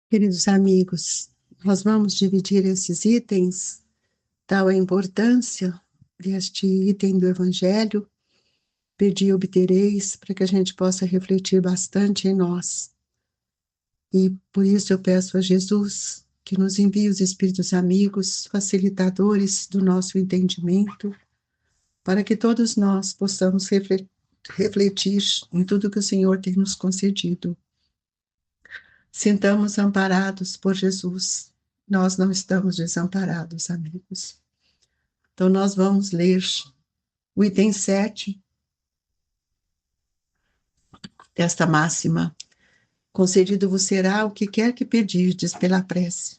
Queridos amigos, nós vamos dividir esses itens, tal a importância deste item do Evangelho, pedi e obtereis, para que a gente possa refletir bastante em nós. E por isso eu peço a Jesus que nos envie os Espíritos amigos, facilitadores do nosso entendimento, para que todos nós possamos refletir em tudo que o Senhor tem nos concedido. Sintamos amparados por Jesus. Nós não estamos desamparados, amigos. Então, nós vamos ler o item 7 desta máxima. Concedido-vos será o que quer que pedirdes pela prece.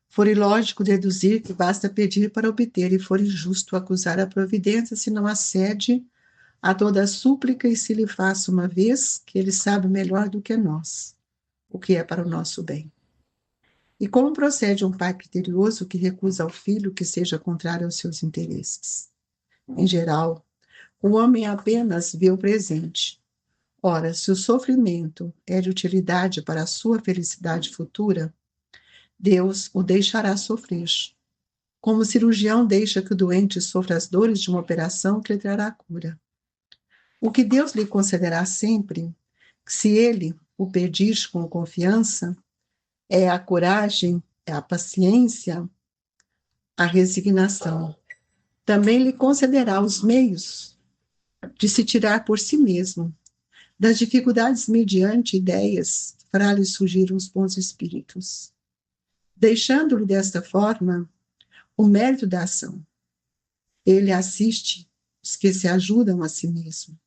For ilógico deduzir que basta pedir para obter, e for injusto acusar a providência se não acede a toda a súplica e se lhe faça uma vez que ele sabe melhor do que nós, o que é para o nosso bem. E como procede um pai criterioso que recusa ao filho que seja contrário aos seus interesses? Em geral, o homem apenas vê o presente. Ora, se o sofrimento é de utilidade para a sua felicidade futura, Deus o deixará sofrer. Como o cirurgião deixa que o doente sofra as dores de uma operação que lhe trará a cura. O que Deus lhe concederá sempre, se ele o pedir com confiança, é a coragem, é a paciência, a resignação. Também lhe concederá os meios de se tirar por si mesmo das dificuldades mediante ideias para lhe surgir os bons espíritos, deixando-lhe desta forma o mérito da ação. Ele assiste os que se ajudam a si mesmo.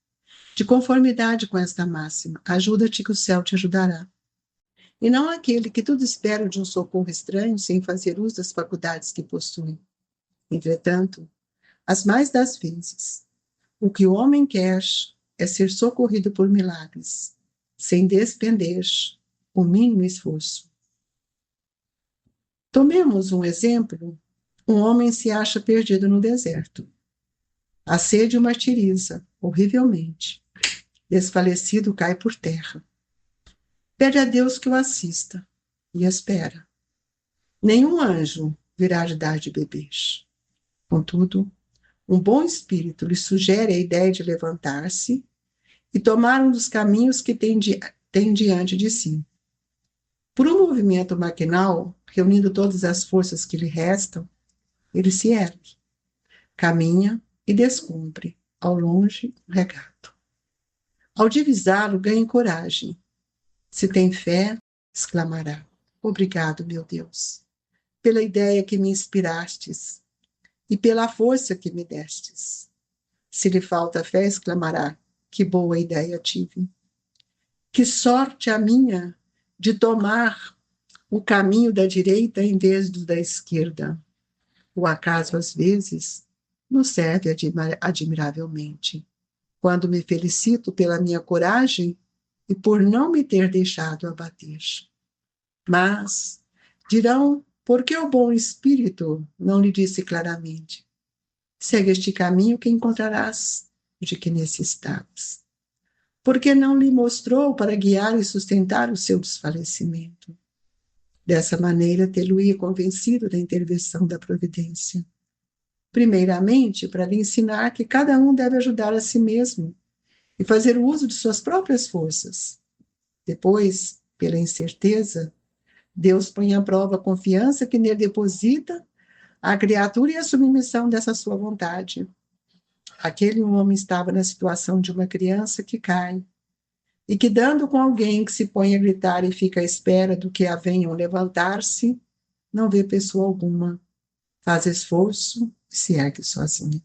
De conformidade com esta máxima, ajuda-te que o céu te ajudará. E não aquele que tudo espera de um socorro estranho sem fazer uso das faculdades que possui. Entretanto, as mais das vezes, o que o homem quer é ser socorrido por milagres, sem despender o mínimo esforço. Tomemos um exemplo. Um homem se acha perdido no deserto. A sede o martiriza horrivelmente. Desfalecido, cai por terra. Pede a Deus que o assista e espera. Nenhum anjo virá lhe dar de beber. Contudo, um bom espírito lhe sugere a ideia de levantar-se e tomar um dos caminhos que tem diante de si. Por um movimento maquinal, reunindo todas as forças que lhe restam, ele se ergue, caminha e descumpre, ao longe, o regato. Ao divisá-lo, ganha coragem. Se tem fé, exclamará: obrigado, meu Deus, pela ideia que me inspirastes e pela força que me destes. Se lhe falta fé, exclamará: que boa ideia tive. Que sorte a minha de tomar o caminho da direita em vez do da esquerda. O acaso, às vezes, nos serve admiravelmente. Quando me felicito pela minha coragem e por não me ter deixado abater. Mas dirão, por que o bom espírito não lhe disse claramente? Segue este caminho que encontrarás de que necessitas. Porque não lhe mostrou para guiar e sustentar o seu desfalecimento. Dessa maneira, tê-lo-ia convencido da intervenção da providência. Primeiramente, para lhe ensinar que cada um deve ajudar a si mesmo e fazer o uso de suas próprias forças. Depois, pela incerteza, Deus põe à prova a confiança que nele deposita a criatura e a submissão dessa sua vontade. Aquele homem estava na situação de uma criança que cai, e que, dando com alguém que se põe a gritar e fica à espera do que a venham levantar-se, não vê pessoa alguma, faz esforço e se ergue sozinho.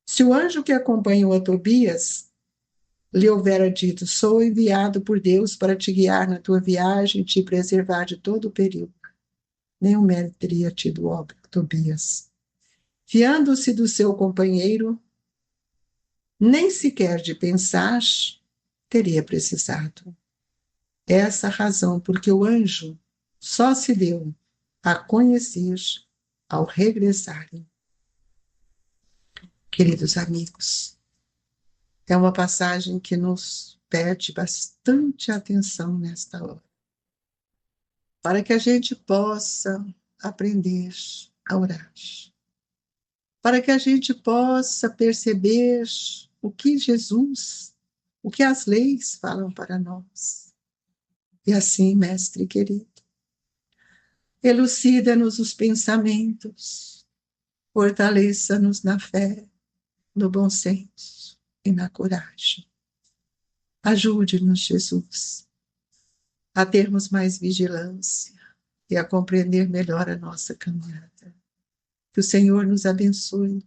Se o anjo que acompanhou a Tobias lhe houvera dito: sou enviado por Deus para te guiar na tua viagem e te preservar de todo o perigo, nenhum mérito teria tido Tobias. Fiando-se do seu companheiro, nem sequer de pensar teria precisado. Essa a razão porque o anjo só se deu a conhecer ao regressarem. Queridos amigos, é uma passagem que nos pede bastante atenção nesta hora. para que a gente possa aprender a orar, para que a gente possa perceber o que Jesus, o que as leis falam para nós. E assim, mestre querido, elucida-nos os pensamentos, fortaleça-nos na fé, no bom senso e na coragem. Ajude-nos, Jesus, a termos mais vigilância e a compreender melhor a nossa caminhada. Que o Senhor nos abençoe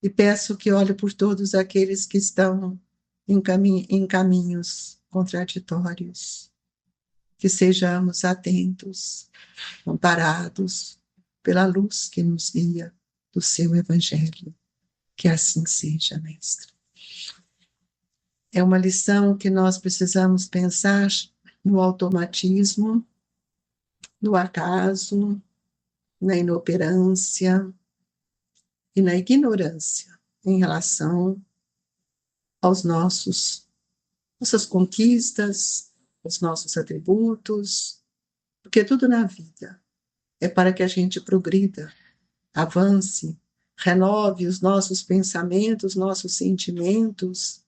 e peço que olhe por todos aqueles que estão em caminhos contraditórios, que sejamos atentos, amparados pela luz que nos guia do seu Evangelho. Que assim seja, mestre. É uma lição que nós precisamos pensar no automatismo, no acaso, na inoperância e na ignorância em relação aos nossas conquistas, aos nossos atributos, porque tudo na vida é para que a gente progrida, avance, renove os nossos pensamentos, nossos sentimentos,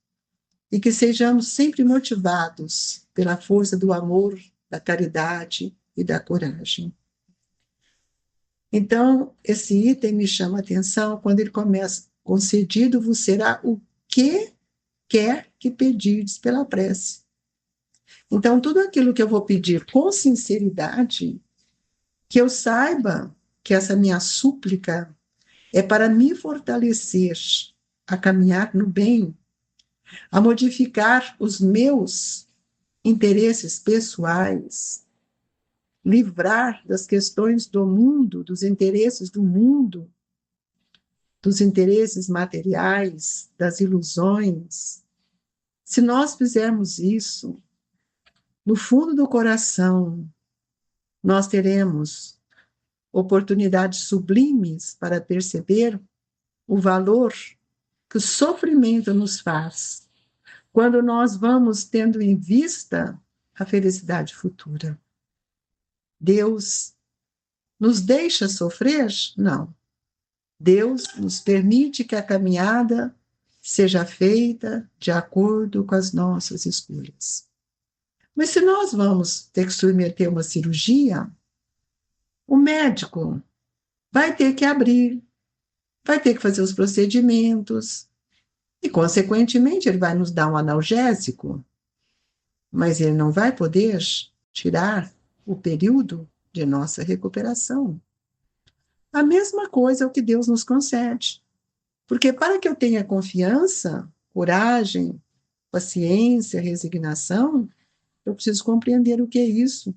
e que sejamos sempre motivados pela força do amor, da caridade e da coragem. Então, esse item me chama a atenção quando ele começa: concedido vos será o que quer que pedirdes pela prece. Então, tudo aquilo que eu vou pedir com sinceridade, que eu saiba que essa minha súplica é para me fortalecer a caminhar no bem, a modificar os meus interesses pessoais, livrar das questões do mundo, dos interesses do mundo, dos interesses materiais, das ilusões. Se nós fizermos isso, no fundo do coração, nós teremos oportunidades sublimes para perceber o valor que o sofrimento nos faz, quando nós vamos tendo em vista a felicidade futura. Deus nos deixa sofrer? Não. Deus nos permite que a caminhada seja feita de acordo com as nossas escolhas. Mas se nós vamos ter que submeter uma cirurgia, o médico vai ter que abrir, vai ter que fazer os procedimentos e, consequentemente, ele vai nos dar um analgésico, mas ele não vai poder tirar o período de nossa recuperação. A mesma coisa é o que Deus nos concede. Porque para que eu tenha confiança, coragem, paciência, resignação, eu preciso compreender o que é isso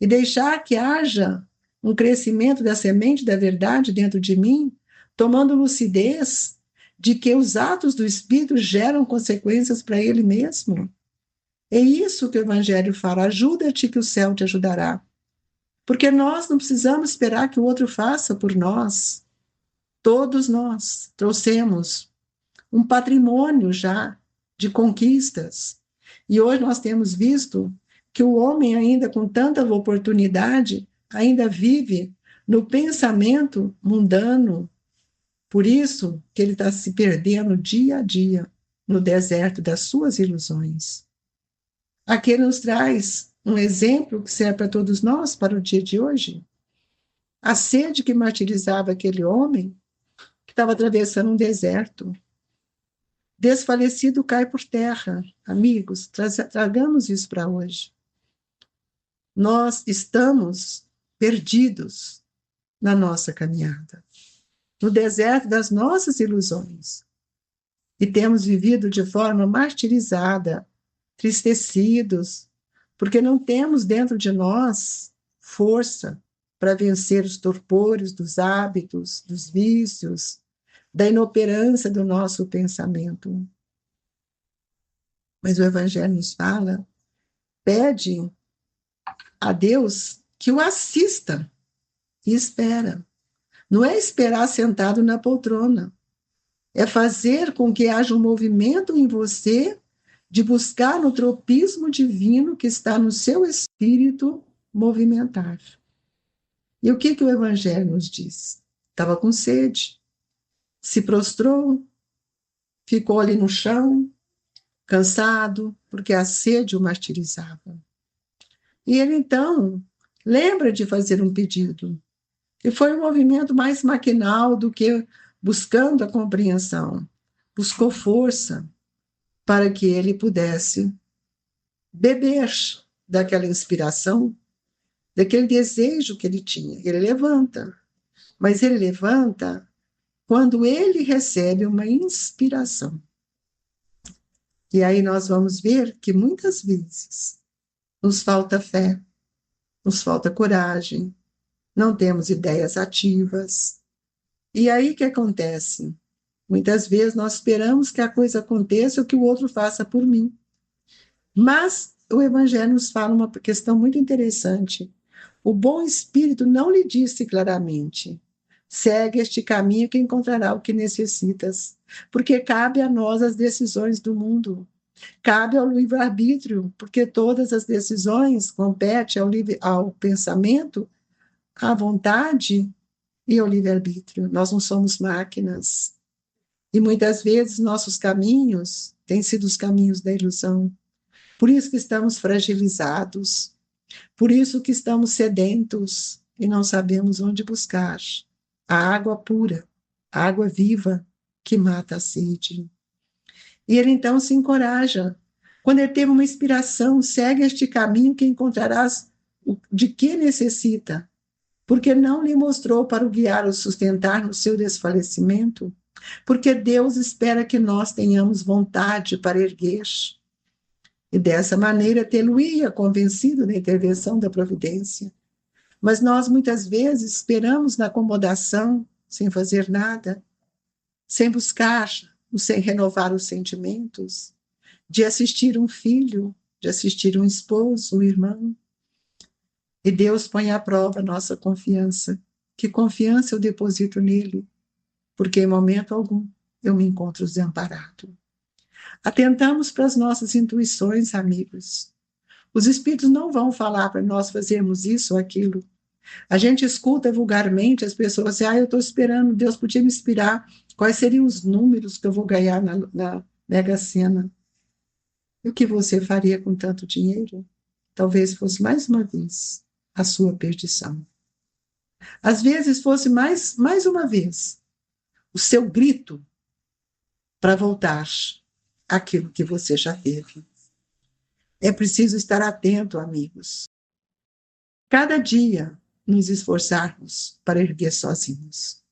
e deixar que haja um crescimento da semente da verdade dentro de mim, tomando lucidez de que os atos do Espírito geram consequências para ele mesmo. É isso que o Evangelho fala: ajuda-te que o céu te ajudará. Porque nós não precisamos esperar que o outro faça por nós. Todos nós trouxemos um patrimônio já de conquistas. E hoje nós temos visto que o homem, ainda com tanta oportunidade, ainda vive no pensamento mundano. Por isso que ele está se perdendo dia a dia no deserto das suas ilusões. Aqui ele nos traz um exemplo que serve para todos nós, para o dia de hoje. A sede que martirizava aquele homem, que estava atravessando um deserto. Desfalecido cai por terra. Amigos, tragamos isso para hoje. Nós estamos perdidos na nossa caminhada, no deserto das nossas ilusões. E temos vivido de forma martirizada, tristecidos, porque não temos dentro de nós força para vencer os torpores dos hábitos, dos vícios, da inoperância do nosso pensamento. Mas o Evangelho nos fala, pede a Deus que o assista e espera. Não é esperar sentado na poltrona, é fazer com que haja um movimento em você de buscar no tropismo divino que está no seu espírito movimentar. E o que o Evangelho nos diz? Estava com sede, se prostrou, ficou ali no chão, cansado, porque a sede o martirizava. E ele, então, lembra de fazer um pedido. E foi um movimento mais maquinal do que buscando a compreensão. Buscou força para que ele pudesse beber daquela inspiração, daquele desejo que ele tinha. Ele levanta, mas ele levanta quando ele recebe uma inspiração. E aí nós vamos ver que muitas vezes nos falta fé, nos falta coragem, não temos ideias ativas. E aí o que acontece? Muitas vezes nós esperamos que a coisa aconteça ou que o outro faça por mim. Mas o Evangelho nos fala uma questão muito interessante. O bom espírito não lhe disse claramente: segue este caminho que encontrará o que necessitas, porque cabe a nós as decisões do mundo. Cabe ao livre-arbítrio, porque todas as decisões competem ao pensamento, à vontade e ao livre-arbítrio. Nós não somos máquinas. E muitas vezes nossos caminhos têm sido os caminhos da ilusão. Por isso que estamos fragilizados, por isso que estamos sedentos e não sabemos onde buscar a água pura, a água viva que mata a sede. E ele então se encoraja. Quando ele teve uma inspiração, segue este caminho que encontrarás de que necessita, porque não lhe mostrou para o guiar ou sustentar no seu desfalecimento, porque Deus espera que nós tenhamos vontade para erguer. E dessa maneira tê-lo-ia convencido da intervenção da providência. Mas nós muitas vezes esperamos na acomodação, sem fazer nada, sem buscar, sem renovar os sentimentos, de assistir um filho, de assistir um esposo, um irmão. E Deus põe à prova a nossa confiança. Que confiança eu deposito nele? Porque em momento algum eu me encontro desamparado. Atentamos para as nossas intuições, amigos. Os espíritos não vão falar para nós fazermos isso ou aquilo. A gente escuta vulgarmente as pessoas dizer: eu estou esperando, Deus podia me inspirar. Quais seriam os números que eu vou ganhar na Mega Sena? E o que você faria com tanto dinheiro? Talvez fosse mais uma vez a sua perdição. Às vezes fosse mais uma vez o seu grito para voltar àquilo que você já teve. É preciso estar atento, amigos. Cada dia nos esforçarmos para erguer sozinhos.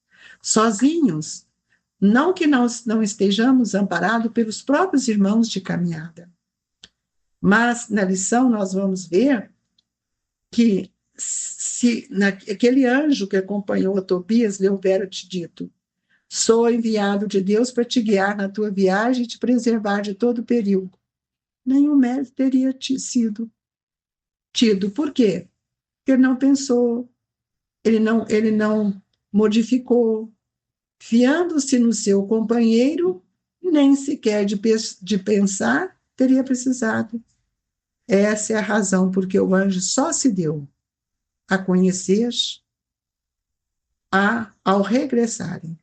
Sozinhos, não que nós não estejamos amparados pelos próprios irmãos de caminhada, mas na lição nós vamos ver que se aquele anjo que acompanhou a Tobias lhe houvera te dito: sou enviado de Deus para te guiar na tua viagem e te preservar de todo perigo, nenhum mérito teria sido tido. Por quê? Porque ele não pensou, ele não modificou, fiando-se no seu companheiro, nem sequer de pensar teria precisado. Essa é a razão porque o anjo só se deu a conhecer ao regressarem.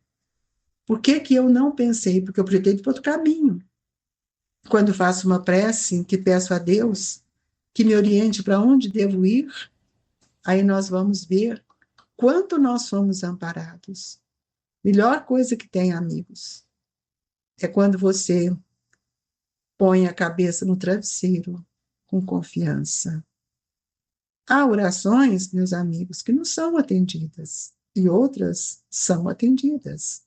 Por que eu não pensei? Porque eu pretendo ir para outro caminho. Quando faço uma prece, que peço a Deus que me oriente para onde devo ir, aí nós vamos ver quanto nós fomos amparados. Melhor coisa que tem, amigos, é quando você põe a cabeça no travesseiro com confiança. Há orações, meus amigos, que não são atendidas e outras são atendidas.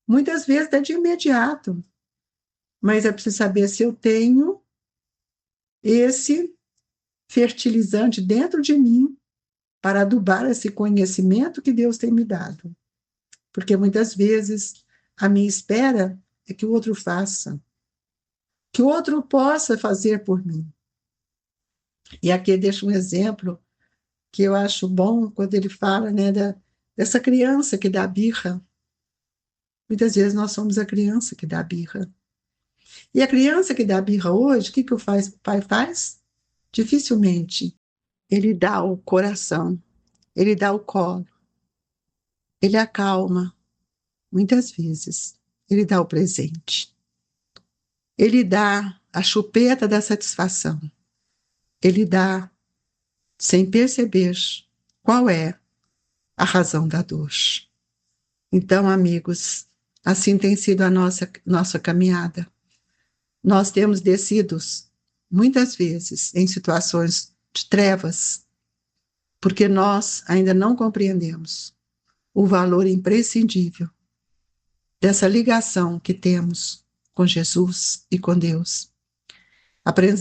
Muitas vezes é de imediato, mas é preciso saber se eu tenho esse fertilizante dentro de mim para adubar esse conhecimento que Deus tem me dado. Porque muitas vezes a minha espera é que o outro faça, que o outro possa fazer por mim. E aqui deixa um exemplo que eu acho bom quando ele fala, né, dessa criança que dá birra. Muitas vezes nós somos a criança que dá birra. E a criança que dá birra hoje, o que o pai faz? Dificilmente Ele dá o coração, ele dá o colo, ele acalma, muitas vezes, ele dá o presente. Ele dá a chupeta da satisfação. Ele dá sem perceber qual é a razão da dor. Então, amigos, assim tem sido a nossa caminhada. Nós temos descido muitas vezes em situações de trevas, porque nós ainda não compreendemos o valor imprescindível dessa ligação que temos com Jesus e com Deus.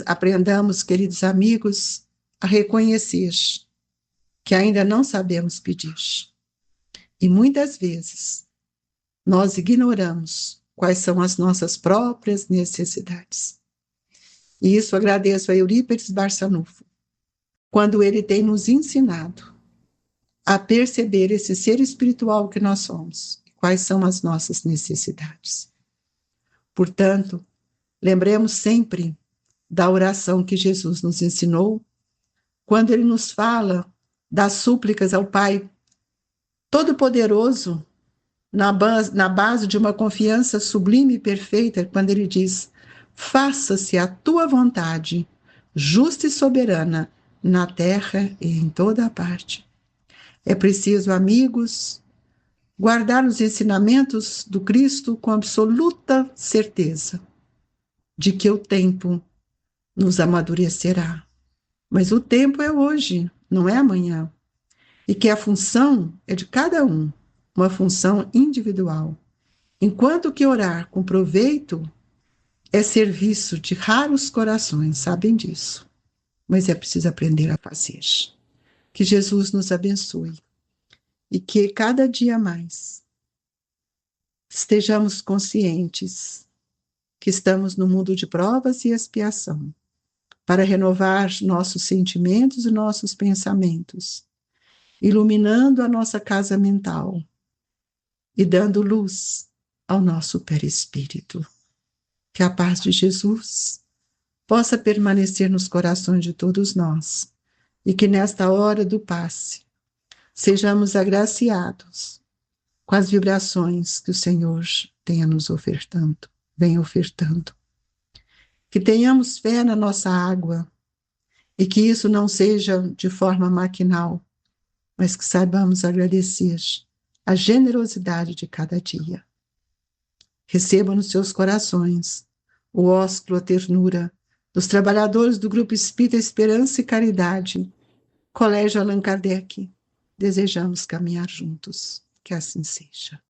Aprendamos, queridos amigos, a reconhecer que ainda não sabemos pedir. E muitas vezes nós ignoramos quais são as nossas próprias necessidades. E isso agradeço a Eurípides Barçanufo, quando ele tem nos ensinado a perceber esse ser espiritual que nós somos, quais são as nossas necessidades. Portanto, lembremos sempre da oração que Jesus nos ensinou, quando ele nos fala das súplicas ao Pai Todo-Poderoso, na base de uma confiança sublime e perfeita, quando ele diz: faça-se a tua vontade, justa e soberana, na terra e em toda a parte. É preciso, amigos, guardar os ensinamentos do Cristo com absoluta certeza de que o tempo nos amadurecerá. Mas o tempo é hoje, não é amanhã. E que a função é de cada um, uma função individual. Enquanto que orar com proveito é serviço de raros corações, sabem disso. Mas é preciso aprender a fazer. Que Jesus nos abençoe e que cada dia mais estejamos conscientes que estamos no mundo de provas e expiação, para renovar nossos sentimentos e nossos pensamentos, iluminando a nossa casa mental e dando luz ao nosso perispírito. Que a paz de Jesus possa permanecer nos corações de todos nós e que nesta hora do passe sejamos agraciados com as vibrações que o Senhor tenha nos ofertando, vem ofertando. Que tenhamos fé na nossa água e que isso não seja de forma maquinal, mas que saibamos agradecer a generosidade de cada dia. Receba nos seus corações o ósculo, a ternura dos trabalhadores do Grupo Espírita Esperança e Caridade, Colégio Allan Kardec. Desejamos caminhar juntos. Que assim seja.